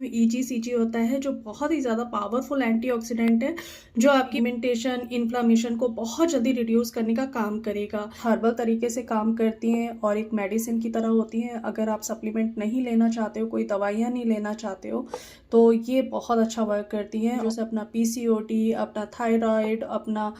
EGCG होता है जो बहुत ही ज़्यादा पावरफुल एंटीऑक्सीडेंट है, जो आपकी पिगमेंटेशन, इन्फ्लेमेशन को बहुत जल्दी रिड्यूस करने का काम करेगा। हर्बल तरीके से काम करती हैं और एक मेडिसिन की तरह होती हैं। अगर आप सप्लीमेंट नहीं लेना चाहते हो, कोई दवाइयाँ नहीं लेना चाहते हो, तो ये बहुत अच्छा वर्क करती हैं। जैसे अपना पीसीओडी, अपना थायराइड, अपना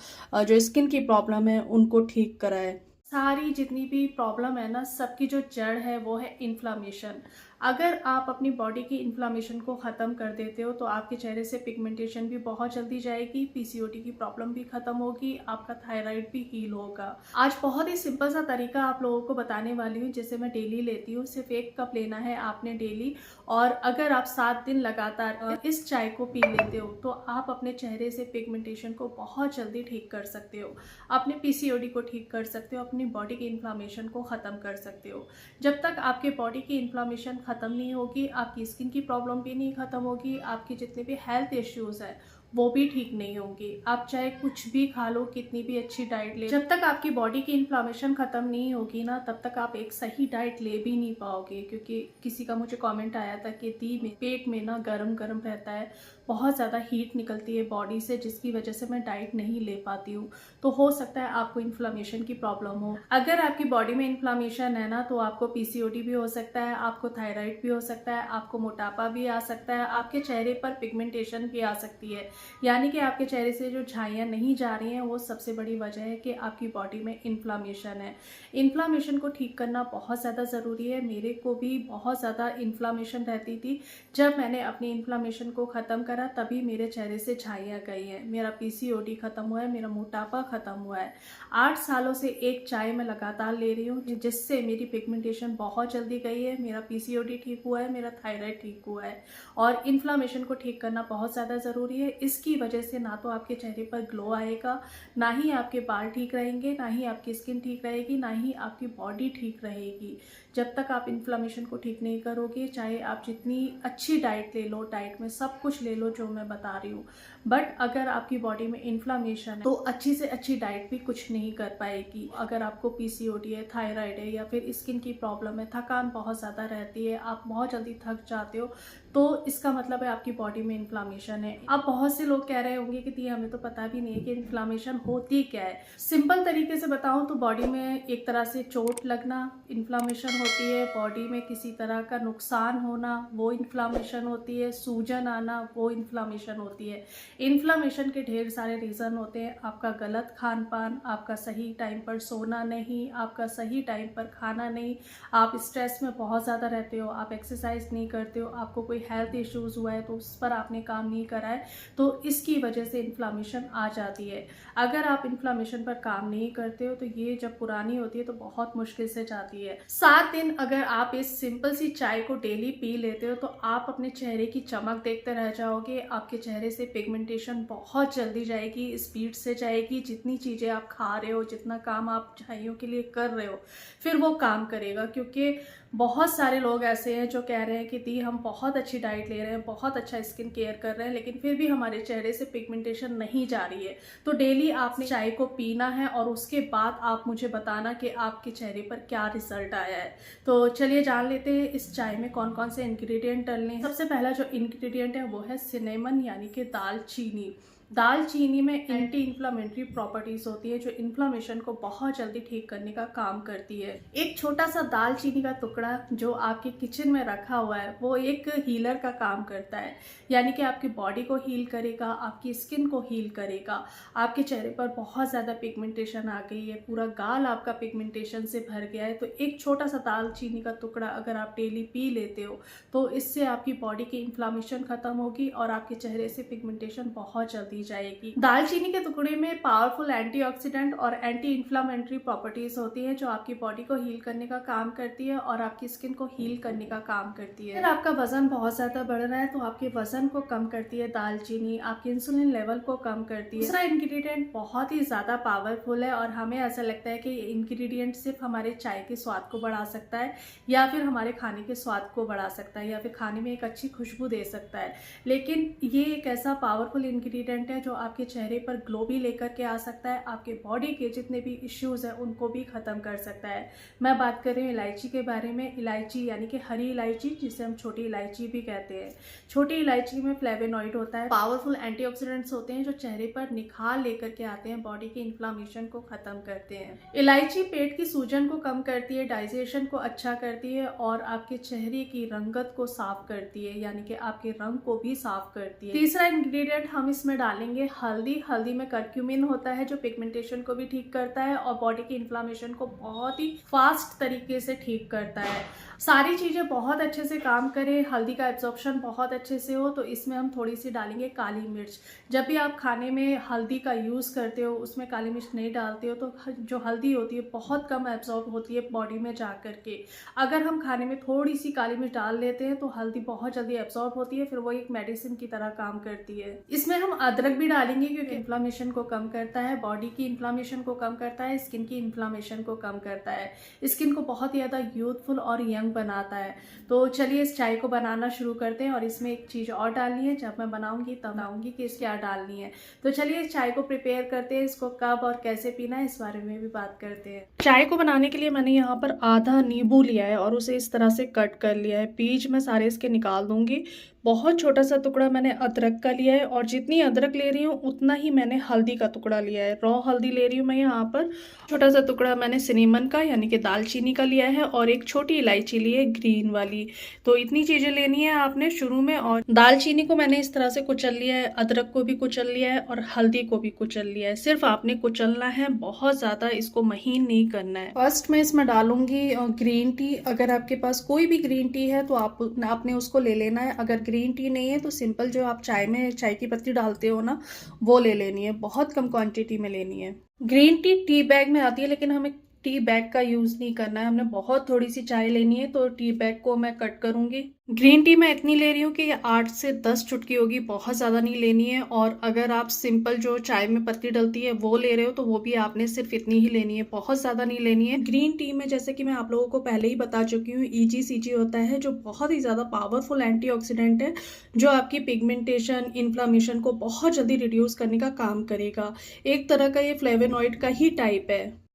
जो स्किन की प्रॉब्लम है उनको ठीक कराए। सारी जितनी भी प्रॉब्लम है ना, सबकी जो जड़ है वो है इन्फ्लामेशन। अगर आप अपनी बॉडी की इन्फ्लामेशन को ख़त्म कर देते हो तो आपके चेहरे से पिगमेंटेशन भी बहुत जल्दी जाएगी, पीसीओडी की प्रॉब्लम भी ख़त्म होगी, आपका थायराइड भी हील होगा। आज बहुत ही सिंपल सा तरीका आप लोगों को बताने वाली हूँ जिसे मैं डेली लेती हूँ। सिर्फ 1 कप लेना है आपने डेली, और अगर आप 7 दिन लगातार इस चाय को पी लेते हो तो आप अपने चेहरे से पिगमेंटेशन को बहुत जल्दी ठीक कर सकते हो, अपने पीसीओडी को ठीक कर सकते हो, अपनी बॉडी की इन्फ्लामेशन को ख़त्म कर सकते हो। जब तक आपके बॉडी की इन्फ्लामेशन ख़त्म नहीं होगी, आपकी स्किन की प्रॉब्लम भी नहीं ख़त्म होगी, आपकी जितने भी हेल्थ इश्यूज़ हैं वो भी ठीक नहीं होंगी। आप चाहे कुछ भी खा लो, कितनी भी अच्छी डाइट ले, जब तक आपकी बॉडी की इन्फ्लामेशन ख़त्म नहीं होगी ना, तब तक आप एक सही डाइट ले भी नहीं पाओगे। क्योंकि किसी का मुझे कमेंट आया था कि दी में पेट में ना गरम गरम रहता है, बहुत ज़्यादा हीट निकलती है बॉडी से, जिसकी वजह से मैं डाइट नहीं ले पाती हूँ। तो हो सकता है आपको इन्फ्लामेशन की प्रॉब्लम हो। अगर आपकी बॉडी में इन्फ्लामेशन है ना, तो आपको पीसीओडी भी हो सकता है, आपको थायराइड भी हो सकता है, आपको मोटापा भी आ सकता है, आपके चेहरे पर पिगमेंटेशन भी आ सकती है। यानी कि आपके चेहरे से जो झाइयाँ नहीं जा रही हैं, वो सबसे बड़ी वजह है कि आपकी बॉडी में इन्फ्लामेशन है। इन्फ्लामेशन को ठीक करना बहुत ज़्यादा ज़रूरी है। मेरे को भी बहुत ज़्यादा इन्फ्लामेशन रहती थी। जब मैंने अपनी इन्फ्लामेशन को ख़त्म करा तभी मेरे चेहरे से झाइयाँ गई हैं, मेरा पीसीओडी ख़त्म हुआ है, मेरा मोटापा ख़त्म हुआ है। 8 सालों से एक चाय मैं लगातार ले रही हूँ, जिससे मेरी पिगमेंटेशन बहुत जल्दी गई है, मेरा पीसीओडी ठीक हुआ है, मेरा थायराइड ठीक हुआ है। और इन्फ्लामेशन को ठीक करना बहुत ज़्यादा ज़रूरी है। इसकी वजह से ना तो आपके चेहरे पर ग्लो आएगा, ना ही आपके बाल ठीक रहेंगे, ना ही आपकी स्किन ठीक रहेगी, ना ही आपकी बॉडी ठीक रहेगी। जब तक आप इन्फ्लामेशन को ठीक नहीं करोगे, चाहे आप जितनी अच्छी डाइट ले लो, डाइट में सब कुछ ले लो जो मैं बता रही हूँ, बट अगर आपकी बॉडी में इन्फ्लामेशन है तो अच्छी से अच्छी डाइट भी कुछ नहीं कर पाएगी। अगर आपको पीसीओडी है, थायराइड है, या फिर स्किन की प्रॉब्लम है, थकान बहुत ज़्यादा रहती है, आप बहुत जल्दी थक जाते हो, तो इसका मतलब है आपकी बॉडी में इन्फ्लामेशन है। अब बहुत से लोग कह रहे होंगे कि हमें तो पता भी नहीं है कि इन्फ्लामेशन होती क्या है। सिंपल तरीके से बताऊं तो बॉडी में एक तरह से चोट लगना इन्फ्लामेशन होती है, बॉडी में किसी तरह का नुकसान होना वो इन्फ्लामेशन होती है, सूजन आना वो इन्फ्लामेशन होती है। इन्फ्लामेशन के ढेर सारे रीज़न होते हैं। आपका गलत खान पान, आपका सही टाइम पर सोना नहीं, आपका सही टाइम पर खाना नहीं, आप स्ट्रेस में बहुत ज़्यादा रहते हो, आप एक्सरसाइज नहीं करते हो, आपको कोई हेल्थ इश्यूज़ हुआ है तो उस पर आपने काम नहीं करा है, तो इसकी वजह से इन्फ्लामेशन आ जाती है। अगर आप इन्फ्लामेशन पर काम नहीं करते हो तो ये जब पुरानी होती है तो बहुत मुश्किल से जाती है। 7 दिन अगर आप इस सिंपल सी चाय को डेली पी लेते हो तो आप अपने चेहरे की चमक देखते रह जाओगे। आपके चेहरे से पिगमेंटेशन बहुत जल्दी जाएगी, स्पीड से जाएगी। जितनी चीज़ें आप खा रहे हो, जितना काम आप झाइयों के लिए कर रहे हो, फिर वो काम करेगा। क्योंकि बहुत सारे लोग ऐसे हैं जो कह रहे हैं कि दी हम बहुत अच्छी डाइट ले रहे हैं, बहुत अच्छा स्किन केयर कर रहे हैं, लेकिन फिर भी हमारे चेहरे से पिगमेंटेशन नहीं जा रही है। तो डेली आपने चाय को पीना है और उसके बाद आप मुझे बताना कि आपके चेहरे पर क्या रिजल्ट आया है। तो चलिए जान लेते हैं इस चाय में कौन कौन से इंग्रेडिएंट डलने हैं। सबसे पहला जो इंग्रेडिएंट है वो है सिनेमन, यानी कि दालचीनी। दालचीनी में एंटी इन्फ्लामेटरी प्रॉपर्टीज होती है जो इन्फ्लामेशन को बहुत जल्दी ठीक करने का काम करती है। एक छोटा सा दालचीनी का टुकड़ा जो आपके किचन में रखा हुआ है वो एक हीलर का काम करता है, यानी कि आपकी बॉडी को हील करेगा, आपकी स्किन को हील करेगा। आपके चेहरे पर बहुत ज़्यादा पिगमेंटेशन आ गई है, पूरा गाल आपका पिगमेंटेशन से भर गया है, तो एक छोटा सा दालचीनी का टुकड़ा अगर आप डेली पी लेते हो तो इससे आपकी बॉडी की इन्फ्लामेशन खत्म होगी और आपके चेहरे से पिगमेंटेशन बहुत जल्दी जाएगी। दालचीनी के टुकड़े में पावरफुल एंटीऑक्सीडेंट और एंटी इन्फ्लामेटरी प्रॉपर्टीज होती है जो आपकी बॉडी को हील करने का काम करती है और आपकी स्किन को हील करने का काम करती है। अगर आपका वजन बहुत ज्यादा बढ़ रहा है तो आपके वजन को कम करती है दालचीनी, आपके इंसुलिन लेवल को कम करती है। दूसरा इंग्रेडिएंट बहुत ही ज्यादा पावरफुल है और हमें ऐसा लगता है कि ये इंग्रेडिएंट सिर्फ हमारे चाय के स्वाद को बढ़ा सकता है या फिर हमारे खाने के स्वाद को बढ़ा सकता है या फिर खाने में एक अच्छी खुशबू दे सकता है, लेकिन ये एक ऐसा पावरफुल इंग्रेडिएंट है जो आपके चेहरे पर ग्लो भी लेकर के आ सकता है, आपके बॉडी के जितने भी इश्यूज हैं उनको भी ख़त्म कर सकता है। मैं बात कर रही हूँ इलायची के बारे में। इलायची यानी कि हरी इलायची, जिसे हम छोटी इलायची भी कहते हैं। छोटी इलायची में फ्लेवोनॉइड होता है, पावरफुल एंटीऑक्सीडेंट्स होते हैं जो चेहरे पर निखार लेकर के आते हैं, बॉडी की इन्फ्लामेशन को ख़त्म करते हैं। इलायची पेट की सूजन को कम करती है, डाइजेशन को अच्छा करती है और आपके चेहरे की रंगत को साफ करती है, यानी कि आपके रंग को भी साफ करती है। तीसरा इंग्रेडिएंट हम इसमें डालेंगे हल्दी। हल्दी में करक्यूमिन होता है जो पिगमेंटेशन को भी ठीक करता है और बॉडी की इन्फ्लामेशन को बहुत ही फास्ट तरीके से ठीक करता है। सारी चीजें बहुत अच्छे से काम करें, हल्दी का एब्जॉर्प्शन बहुत अच्छे से हो, तो इसमें हम थोड़ी सी डालेंगे काली मिर्च। जब भी आप खाने में हल्दी का यूज़ करते हो, उसमें काली मिर्च नहीं डालते हो, तो जो हल्दी होती है बहुत कम एब्जॉर्ब होती है बॉडी में जा करके। अगर हम खाने में थोड़ी सी काली मिर्च डाल लेते हैं तो हल्दी बहुत जल्दी एब्जॉर्ब होती है, फिर वो एक मेडिसिन की तरह काम करती है। इसमें हम अदरक भी डालेंगे क्योंकि इन्फ्लामेशन को कम करता है, बॉडी की इन्फ्लामेशन को कम करता है, स्किन की इन्फ्लामेशन को कम करता है, स्किन को बहुत ही ज़्यादा यूथफुल और यंग बनाता है। तो चलिए इस चाय को बनाना शुरू करते हैं। और इसमें एक चीज़ और डालनी है, जब मैं बनाऊंगी तब बनाऊंगी कि क्या डालनी है। तो चलिए इस चाय को प्रिपेयर करते हैं, इसको कब और कैसे पीना है इस बारे में भी बात करते हैं। चाय को बनाने के लिए मैंने यहाँ पर आधा नींबू लिया है और उसे इस तरह से कट कर लिया है। बीज मैं सारे इसके निकाल दूंगी। बहुत छोटा सा टुकड़ा मैंने अदरक का लिया है और जितनी अदरक ले रही हूँ उतना ही मैंने हल्दी का टुकड़ा लिया है। रॉ हल्दी ले रही हूँ मैं यहाँ पर। छोटा सा टुकड़ा मैंने सिनेमन का यानी कि दालचीनी का लिया है और एक छोटी इलायची ली है ग्रीन वाली। तो इतनी चीज़ें लेनी है आपने शुरू में। और दालचीनी को मैंने इस तरह से कुचल लिया है, अदरक को भी कुचल लिया है और हल्दी को भी कुचल लिया है। सिर्फ आपने कुचलना है, बहुत ज़्यादा इसको महीन नहीं करना है। फर्स्ट मैं इसमें डालूंगी ग्रीन टी। अगर आपके पास कोई भी ग्रीन टी है तो आपने उसको ले लेना है। अगर ग्रीन टी नहीं है तो सिंपल जो आप चाय में चाय की पत्ती डालते हो ना, वो ले लेनी है। बहुत कम क्वांटिटी में लेनी है। ग्रीन टी टी बैग में आती है, लेकिन हमें टी बैग का यूज़ नहीं करना है। हमने बहुत थोड़ी सी चाय लेनी है, तो टी बैग को मैं कट करूंगी। ग्रीन टी मैं इतनी ले रही हूँ कि ये 8 से 10 चुटकी होगी, बहुत ज़्यादा नहीं लेनी है। और अगर आप सिंपल जो चाय में पत्ती डलती है वो ले रहे हो तो वो भी आपने सिर्फ इतनी ही लेनी है, बहुत ज़्यादा नहीं लेनी है। ग्रीन टी में जैसे कि मैं आप लोगों को पहले ही बता चुकी हूँ, EGCG होता है जो बहुत ही ज़्यादा पावरफुल एंटीऑक्सीडेंट है, जो आपकी पिगमेंटेशन, इन्फ्लामेशन को बहुत जल्दी रिड्यूस करने का काम करेगा। एक तरह का ये फ्लेवोनॉइड का ही टाइप है।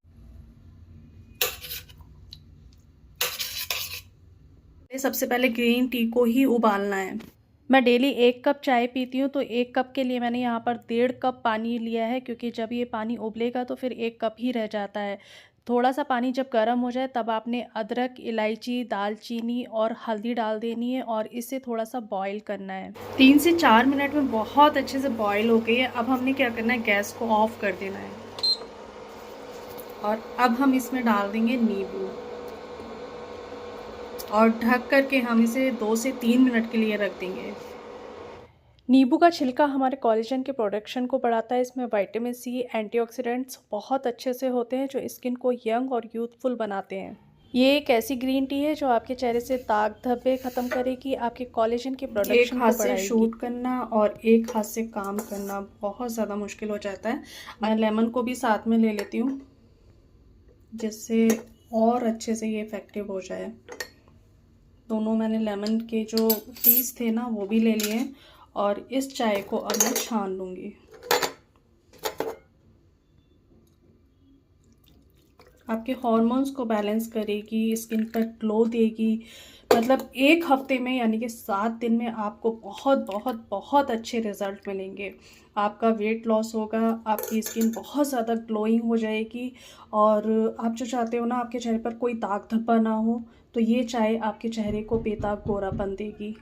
सबसे पहले ग्रीन टी को ही उबालना है। मैं डेली 1 कप चाय पीती हूँ, तो 1 कप के लिए मैंने यहाँ पर 1.5 कप पानी लिया है, क्योंकि जब ये पानी उबलेगा तो फिर 1 कप ही रह जाता है। थोड़ा सा पानी जब गर्म हो जाए तब आपने अदरक, इलायची, दालचीनी और हल्दी डाल देनी है और इसे थोड़ा सा बॉईल करना है। 3 से 4 मिनट में बहुत अच्छे से बॉईल हो गई है। अब हमने क्या करना है, गैस को ऑफ कर देना है और अब हम इसमें डाल देंगे नींबू और ढक करके हम इसे 2 से 3 मिनट के लिए रख देंगे। नींबू का छिलका हमारे कोलेजन के प्रोडक्शन को बढ़ाता है। इसमें विटामिन सी, एंटीऑक्सीडेंट्स बहुत अच्छे से होते हैं जो स्किन को यंग और यूथफुल बनाते हैं। ये एक ऐसी ग्रीन टी है जो आपके चेहरे से दाग धब्बे खत्म करेगी, आपके कोलेजन के प्रोडक्शन को बढ़ाएगी। एक हाथ से शूट करना और एक हाथ से काम करना बहुत ज़्यादा मुश्किल हो जाता है। मैं लेमन को भी साथ में ले लेती हूँ जिससे और अच्छे से ये इफेक्टिव हो जाए। दोनों मैंने लेमन के जो पीस थे ना वो भी ले लिए और इस चाय को अब मैं छान लूँगी। आपके हार्मोन्स को बैलेंस करेगी, स्किन पर ग्लो देगी। मतलब 1 हफ्ते में यानी कि 7 दिन में आपको बहुत बहुत बहुत अच्छे रिजल्ट मिलेंगे। आपका वेट लॉस होगा, आपकी स्किन बहुत ज़्यादा ग्लोइंग हो जाएगी और आप जो चाहते हो ना आपके चेहरे पर कोई दाग धब्बा ना हो, तो ये चाय आपके चेहरे को बेदाग गोरापन देगी।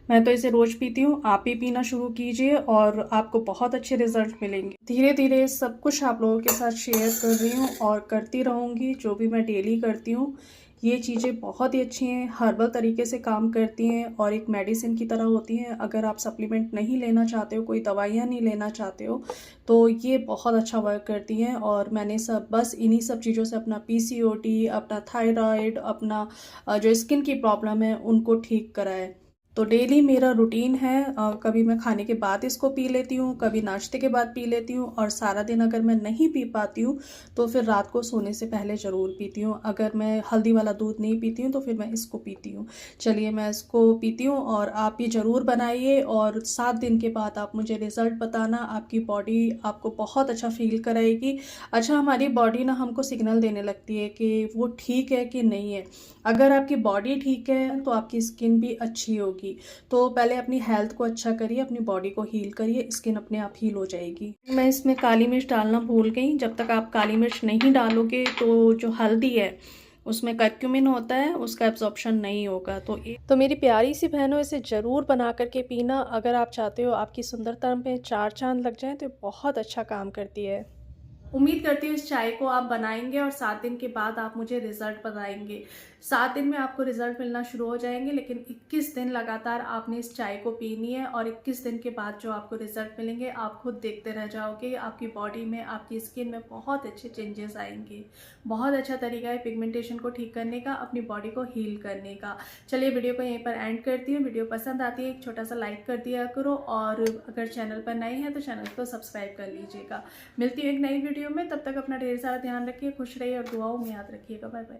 मैं तो इसे रोज़ पीती हूँ, आप भी पीना शुरू कीजिए और आपको बहुत अच्छे रिजल्ट मिलेंगे। धीरे धीरे सब कुछ आप लोगों के साथ शेयर कर रही हूँ और करती रहूँगी, जो भी मैं डेली करती हूँ। ये चीज़ें बहुत ही अच्छी हैं, हर्बल तरीके से काम करती हैं और एक मेडिसिन की तरह होती हैं। अगर आप सप्लीमेंट नहीं लेना चाहते हो, कोई दवाइयाँ नहीं लेना चाहते हो, तो ये बहुत अच्छा वर्क करती हैं। और मैंने बस इन्हीं सब चीज़ों से अपना PCOD, अपना थायराइड, अपना जो स्किन की प्रॉब्लम है उनको ठीक करा है। तो डेली मेरा रूटीन है, कभी मैं खाने के बाद इसको पी लेती हूँ, कभी नाश्ते के बाद पी लेती हूँ, और सारा दिन अगर मैं नहीं पी पाती हूँ तो फिर रात को सोने से पहले ज़रूर पीती हूँ। अगर मैं हल्दी वाला दूध नहीं पीती हूँ तो फिर मैं इसको पीती हूँ। चलिए मैं इसको पीती हूँ और आप ये ज़रूर बनाइए, और 7 दिन के बाद आप मुझे रिज़ल्ट बताना। आपकी बॉडी आपको बहुत अच्छा फील कराएगी। अच्छा, हमारी बॉडी ना हमको सिग्नल देने लगती है कि वो ठीक है कि नहीं है। अगर आपकी बॉडी ठीक है तो आपकी स्किन भी अच्छी होगी। तो पहले अपनी हेल्थ को अच्छा करिए, अपनी बॉडी को हील करिए, स्किन अपने आप हील हो जाएगी। मैं इसमें काली मिर्च डालना भूल गई। जब तक आप काली मिर्च नहीं डालोगे तो जो हल्दी है उसमें करक्यूमिन होता है, उसका एब्जॉर्प्शन नहीं होगा। तो मेरी प्यारी सी बहनों, इसे ज़रूर बना करके पीना। अगर आप चाहते हो आपकी सुंदरता में 4 चांद लग जाएं तो बहुत अच्छा काम करती है। उम्मीद करती हूँ इस चाय को आप बनाएंगे और 7 दिन के बाद आप मुझे रिजल्ट बताएंगे। 7 दिन में आपको रिजल्ट मिलना शुरू हो जाएंगे, लेकिन 21 दिन लगातार आपने इस चाय को पीनी है, और 21 दिन के बाद जो आपको रिजल्ट मिलेंगे आप खुद देखते रह जाओगे। आपकी बॉडी में, आपकी स्किन में बहुत अच्छे चेंजेस आएंगे। बहुत अच्छा तरीका है पिगमेंटेशन को ठीक करने का, अपनी बॉडी को हील करने का। चलिए वीडियो को यहीं पर एंड करती हूँ। वीडियो पसंद आती है एक छोटा सा लाइक कर दिया करो, और अगर चैनल पर नए हैं तो चैनल को सब्सक्राइब कर लीजिएगा। मिलती हूँ एक नई वीडियो में, तब तक अपना ढेर सारा ध्यान रखिए, खुश रहिए और दुआओं में याद रखिएगा। Bye bye.